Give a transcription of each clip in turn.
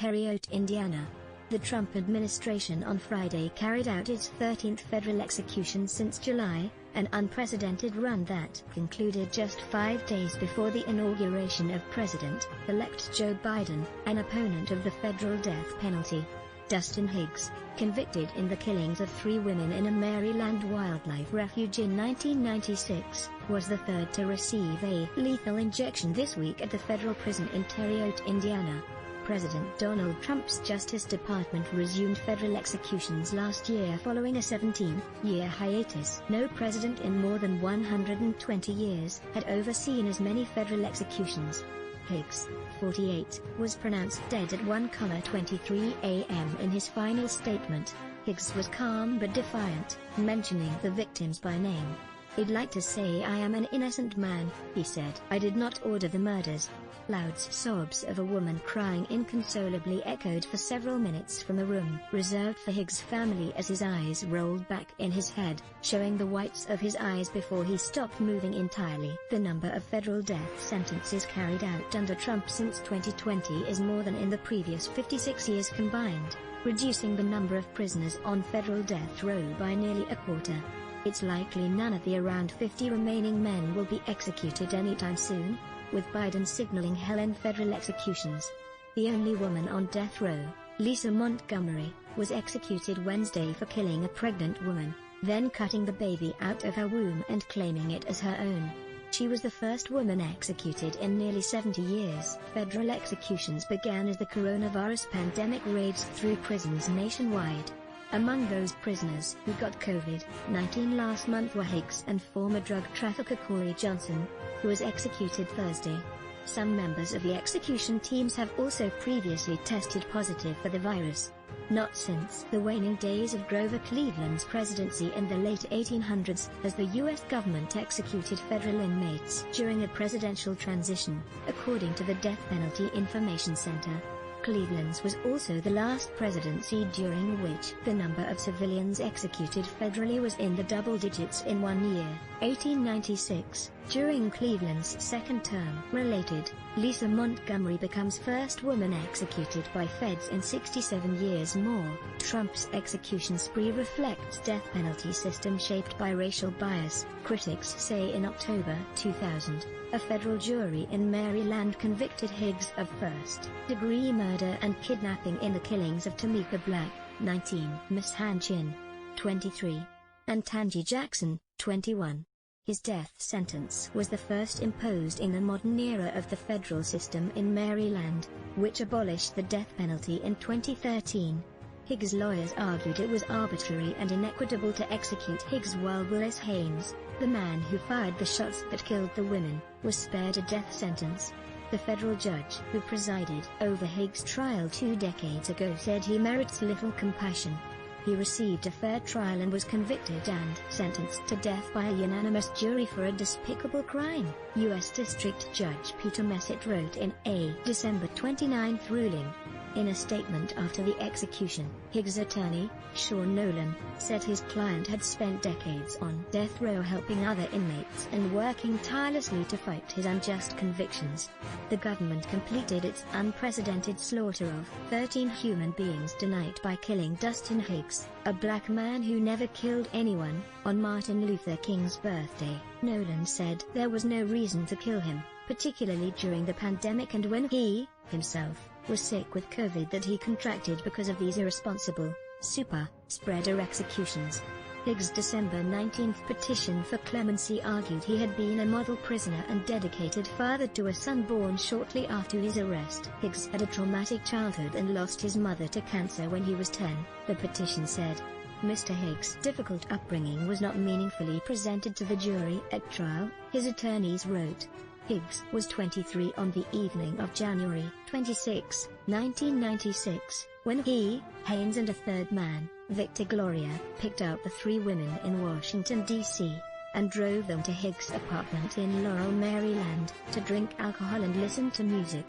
TERRE HAUTE, Indiana. The Trump administration on Friday carried out its 13th federal execution since July, an unprecedented run that concluded just 5 days before the inauguration of President-elect Joe Biden, an opponent of the federal death penalty. Dustin Higgs, convicted in the killings of 3 women in a Maryland wildlife refuge in 1996, was the third to receive a lethal injection this week at the federal prison in TERRE HAUTE, Indiana. President Donald Trump's Justice Department resumed federal executions last year following a 17-year hiatus. No president in more than 120 years had overseen as many federal executions. Higgs, 48, was pronounced dead at 1:23 a.m. in his final statement. Higgs was calm but defiant, mentioning the victims by name. "I'd like to say I am an innocent man," he said. "I did not order the murders." Loud sobs of a woman crying inconsolably echoed for several minutes from the room reserved for Higgs' family as his eyes rolled back in his head, showing the whites of his eyes before he stopped moving entirely. The number of federal death sentences carried out under Trump since 2020 is more than in the previous 56 years combined, reducing the number of prisoners on federal death row by nearly a quarter. It's likely none of the around 50 remaining men will be executed anytime soon, with Biden signaling hell-end federal executions. The only woman on death row, Lisa Montgomery, was executed Wednesday for killing a pregnant woman, then cutting the baby out of her womb and claiming it as her own. She was the first woman executed in nearly 70 years. Federal executions began as the coronavirus pandemic raged through prisons nationwide. Among those prisoners who got COVID-19 last month were Higgs and former drug trafficker Corey Johnson, who was executed Thursday. Some members of the execution teams have also previously tested positive for the virus. Not since the waning days of Grover Cleveland's presidency in the late 1800s has the U.S. government executed federal inmates during a presidential transition, according to the Death Penalty Information Center. Cleveland's was also the last presidency during which the number of civilians executed federally was in the double digits in one year, 1896. During Cleveland's second term. Related, Lisa Montgomery becomes first woman executed by feds in 67 years more. Trump's execution spree reflects death penalty system shaped by racial bias, critics say. In October 2000, a federal jury in Maryland convicted Higgs of first-degree murder and kidnapping in the killings of Tamika Black, 19, Miss Han Chin, 23, and Tanji Jackson, 21. His death sentence was the first imposed in the modern era of the federal system in Maryland, which abolished the death penalty in 2013. Higgs' lawyers argued it was arbitrary and inequitable to execute Higgs while Willis Haynes, the man who fired the shots that killed the women, was spared a death sentence. The federal judge who presided over Higgs' trial 2 decades ago said he merits little compassion. He received a fair trial and was convicted and sentenced to death by a unanimous jury for a despicable crime, U.S. District Judge Peter Messett wrote in a December 29 ruling. In a statement after the execution, Higgs' attorney, Sean Nolan, said his client had spent decades on death row helping other inmates and working tirelessly to fight his unjust convictions. The government completed its unprecedented slaughter of 13 human beings tonight by killing Dustin Higgs, a black man who never killed anyone, on Martin Luther King's birthday. Nolan said there was no reason to kill him, particularly during the pandemic and when he, himself, was sick with COVID that he contracted because of these irresponsible, super-spreader executions. Higgs' December 19 petition for clemency argued he had been a model prisoner and dedicated father to a son born shortly after his arrest. Higgs had a traumatic childhood and lost his mother to cancer when he was 10, the petition said. Mr. Higgs' difficult upbringing was not meaningfully presented to the jury at trial, his attorneys wrote. Higgs was 23 on the evening of January 26, 1996, when he, Haynes and a third man, Victor Gloria, picked up the 3 women in Washington, D.C., and drove them to Higgs' apartment in Laurel, Maryland, to drink alcohol and listen to music.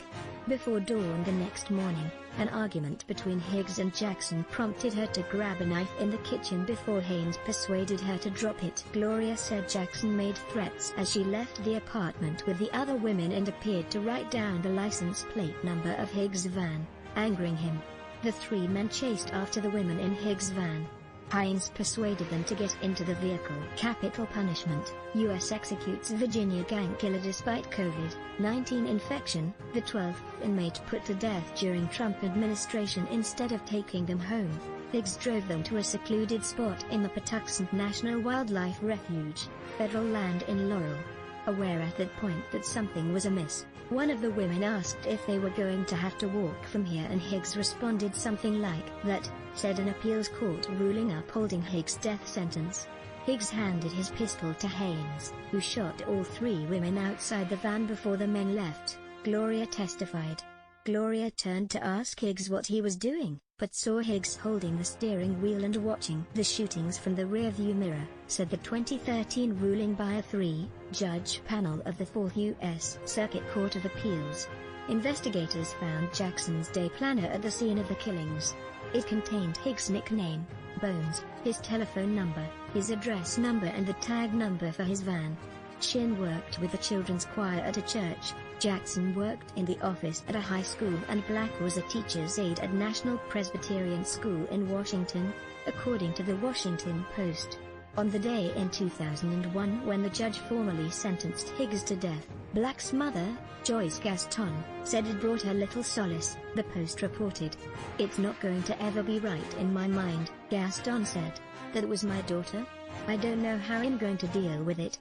Before dawn the next morning, an argument between Higgs and Jackson prompted her to grab a knife in the kitchen before Haynes persuaded her to drop it. Gloria said Jackson made threats as she left the apartment with the other women and appeared to write down the license plate number of Higgs' van. angering him. The three men chased after the women in Higgs' van. Hines persuaded them to get into the vehicle. Capital punishment: U.S. executes Virginia gang killer despite COVID-19 infection. The 12th inmate put to death during Trump administration instead of taking them home. Higgs drove them to a secluded spot in the Patuxent National Wildlife Refuge, federal land in Laurel. Aware at that point that something was amiss, one of the women asked if they were going to have to walk from here, and Higgs responded something like that, said an appeals court ruling upholding Higgs' death sentence. Higgs handed his pistol to Haynes, who shot all three women outside the van before the men left, Gloria testified. Gloria turned to ask Higgs what he was doing, but saw Higgs holding the steering wheel and watching the shootings from the rearview mirror, said the 2013 ruling by a three-judge panel of the 4th U.S. Circuit Court of Appeals. Investigators found Jackson's day planner at the scene of the killings. It contained Higgs' nickname, Bones, his telephone number, his address number and the tag number for his van. Chin worked with the children's choir at a church, Jackson worked in the office at a high school, and Black was a teacher's aide at National Presbyterian School in Washington, according to the Washington Post. On the day in 2001 when the judge formally sentenced Higgs to death, Black's mother, Joyce Gaston, said it brought her little solace, the Post reported. "It's not going to ever be right in my mind," Gaston said. "That was my daughter. I don't know how I'm going to deal with it."